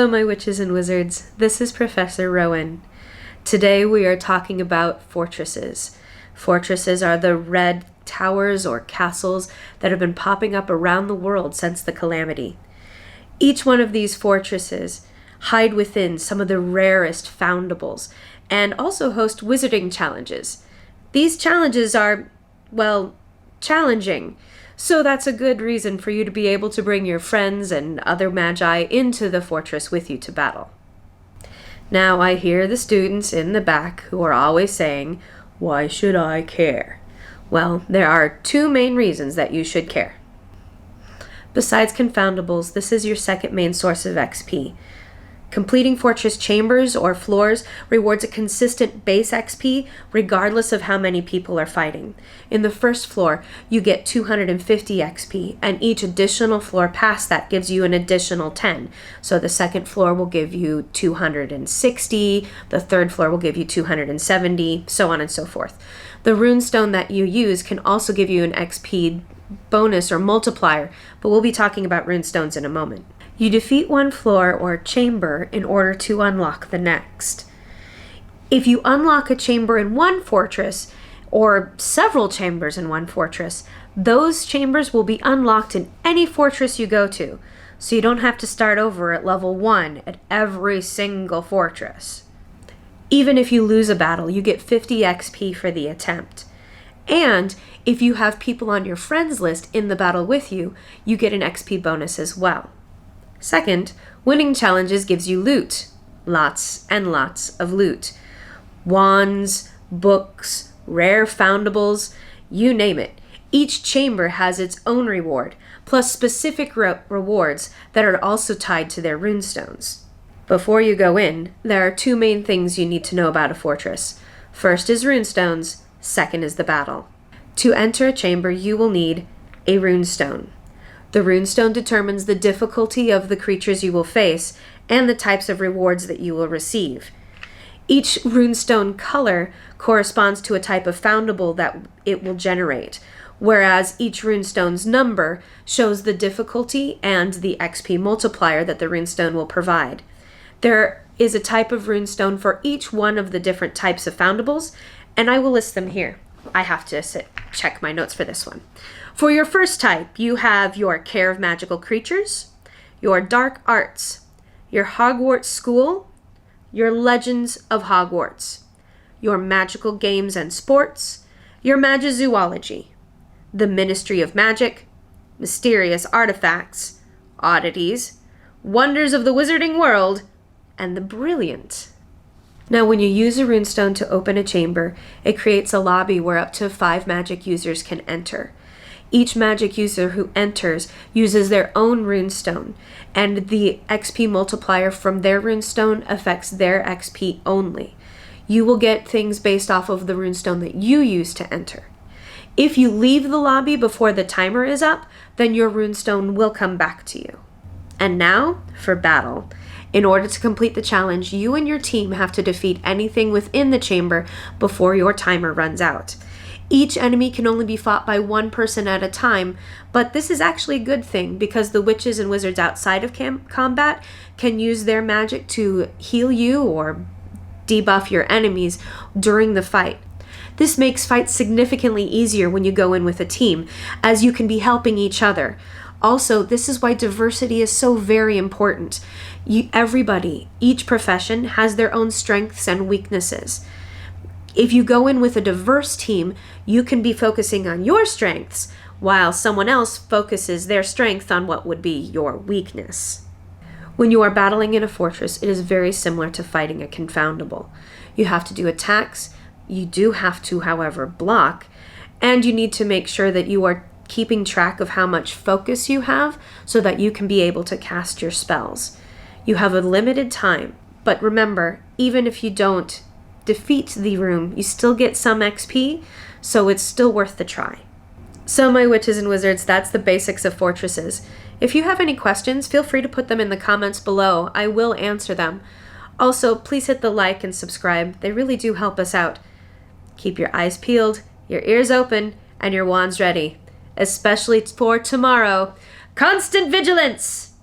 Hello, my witches and wizards. This is Professor Rowan. Today we are talking about fortresses. Fortresses are the red towers or castles that have been popping up around the world since the calamity. Each one of these fortresses hide within some of the rarest foundables and also host wizarding challenges. These challenges are, well, challenging. So that's a good reason for you to be able to bring your friends and other magi into the fortress with you to battle. Now I hear the students in the back who are always saying, "Why should I care?" Well, there are two main reasons that you should care. Besides confoundables, this is your second main source of XP. Completing fortress chambers or floors rewards a consistent base XP regardless of how many people are fighting. In the first floor, you get 250 XP, and each additional floor past that gives you an additional 10. So the second floor will give you 260, the third floor will give you 270, so on and so forth. The rune stone that you use can also give you an XP bonus or multiplier, but we'll be talking about rune stones in a moment. You defeat one floor or chamber in order to unlock the next. If you unlock a chamber in one fortress, or several chambers in one fortress, those chambers will be unlocked in any fortress you go to, so you don't have to start over at level 1 at every single fortress. Even if you lose a battle, you get 50 XP for the attempt. And if you have people on your friends list in the battle with you, you get an XP bonus as well. Second, winning challenges gives you loot. Lots and lots of loot. Wands, books, rare foundables, you name it. Each chamber has its own reward, plus specific rewards that are also tied to their rune stones. Before you go in, there are two main things you need to know about a fortress. First is rune stones, second is the battle. To enter a chamber, you will need a rune stone. The runestone determines the difficulty of the creatures you will face and the types of rewards that you will receive. Each runestone color corresponds to a type of foundable that it will generate, whereas each runestone's number shows the difficulty and the XP multiplier that the runestone will provide. There is a type of runestone for each one of the different types of foundables, and I will list them here. I have to check my notes for this one. For your first type, you have your Care of Magical Creatures, your Dark Arts, your Hogwarts School, your Legends of Hogwarts, your Magical Games and Sports, your Magizoology, the Ministry of Magic, Mysterious Artifacts, Oddities, Wonders of the Wizarding World, and the Brilliant. Now, when you use a runestone to open a chamber, it creates a lobby where up to 5 magic users can enter. Each magic user who enters uses their own runestone, and the XP multiplier from their runestone affects their XP only. You will get things based off of the runestone that you use to enter. If you leave the lobby before the timer is up, then your runestone will come back to you. And now for battle. In order to complete the challenge, you and your team have to defeat anything within the chamber before your timer runs out. Each enemy can only be fought by one person at a time, but this is actually a good thing because the witches and wizards outside of combat can use their magic to heal you or debuff your enemies during the fight. This makes fights significantly easier when you go in with a team, as you can be helping each other. Also, this is why diversity is so very important. Everybody, each profession, has their own strengths and weaknesses. If you go in with a diverse team, you can be focusing on your strengths, while someone else focuses their strength on what would be your weakness. When you are battling in a fortress, it is very similar to fighting a confoundable. You have to do attacks, you do have to, however, block, and you need to make sure that you are keeping track of how much focus you have so that you can be able to cast your spells. You have a limited time, but remember, even if you don't defeat the room, you still get some XP, so it's still worth the try. So my witches and wizards, that's the basics of fortresses. If you have any questions, feel free to put them in the comments below. I will answer them. Also, please hit the like and subscribe. They really do help us out. Keep your eyes peeled, your ears open, and your wands ready. Especially for tomorrow. Constant vigilance!